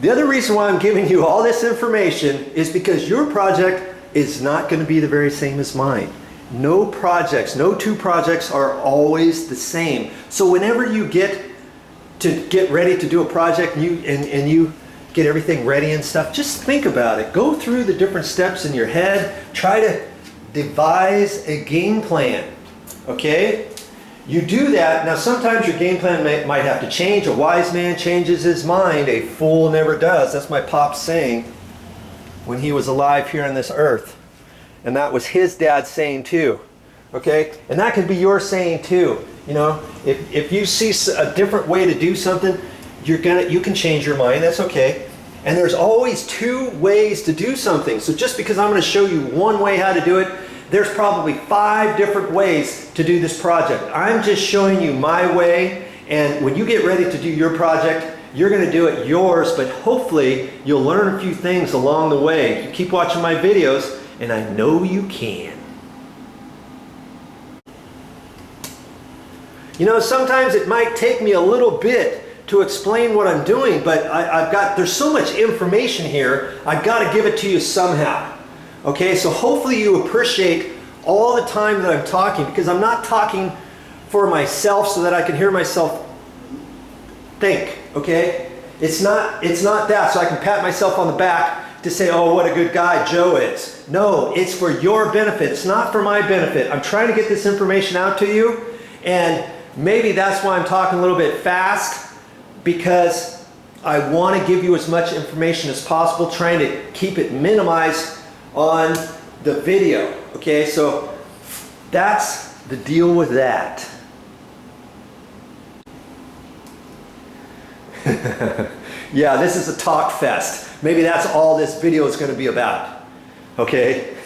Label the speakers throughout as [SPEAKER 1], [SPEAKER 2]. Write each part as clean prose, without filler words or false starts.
[SPEAKER 1] The other reason why I'm giving you all this information is because your project is not going to be the very same as mine. No projects, no two projects are always the same. So whenever you get ready to do a project and you get everything ready and stuff, just think about it. Go through the different steps in your head. Try to devise a game plan, okay? You do that. Now sometimes your game plan might have to change. A wise man changes his mind, a fool never does. That's my pop's saying when he was alive here on this earth. And that was his dad's saying too, okay? And that could be your saying too. You know, if you see a different way to do something, you can change your mind, that's okay. And there's always two ways to do something. So just because I'm going to show you one way how to do it, there's probably 5 different ways to do this project. I'm just showing you my way, and when you get ready to do your project, you're going to do it yours, but hopefully you'll learn a few things along the way. You keep watching my videos, and I know you can. You know, sometimes it might take me a little bit to explain what I'm doing, but there's so much information here, I've got to give it to you somehow. Okay, so hopefully you appreciate all the time that I'm talking, because I'm not talking for myself so that I can hear myself think, okay? It's not that so I can pat myself on the back to say, oh, what a good guy Joe is. No, it's for your benefit. It's not for my benefit. I'm trying to get this information out to you, and maybe that's why I'm talking a little bit fast, because I want to give you as much information as possible, trying to keep it minimized on the video. Okay, so that's the deal with that. Yeah, this is a talk fest. Maybe that's all this video is going to be about. Okay?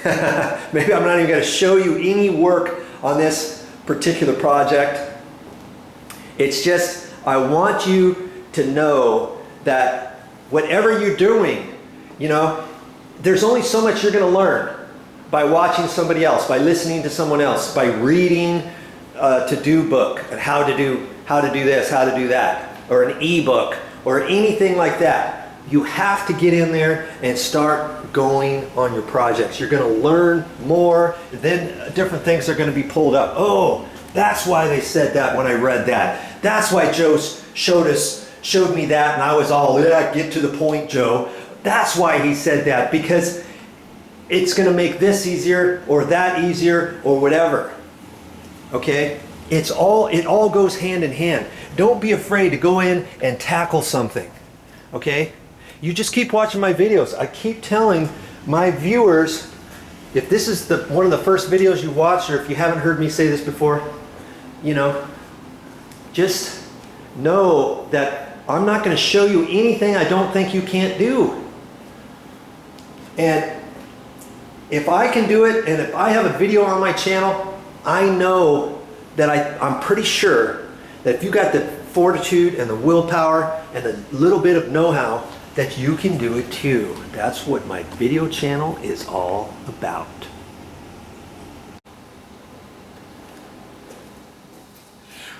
[SPEAKER 1] Maybe I'm not even going to show you any work on this particular project. It's just, I want you to know that whatever you're doing, you know, there's only so much you're going to learn by watching somebody else, by listening to someone else, by reading a to-do book and how to do this, how to do that, or an e-book, or anything like that. You have to get in there and start going on your projects. You're going to learn more, then different things are going to be pulled up. Oh, that's why they said that when I read that. That's why Joe showed me that, and I was all, yeah, get to the point, Joe. That's why he said that, because it's going to make this easier or that easier or whatever. Okay? It all goes hand in hand. Don't be afraid to go in and tackle something. Okay? You just keep watching my videos. I keep telling my viewers, if this is one of the first videos you watch, or if you haven't heard me say this before, you know, just know that I'm not going to show you anything I don't think you can't do. And if I can do it, and if I have a video on my channel, I know that I'm pretty sure that if you got the fortitude and the willpower and a little bit of know-how, that you can do it too. That's what my video channel is all about.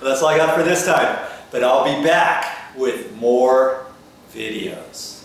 [SPEAKER 1] Well, that's all I got for this time, but I'll be back with more videos.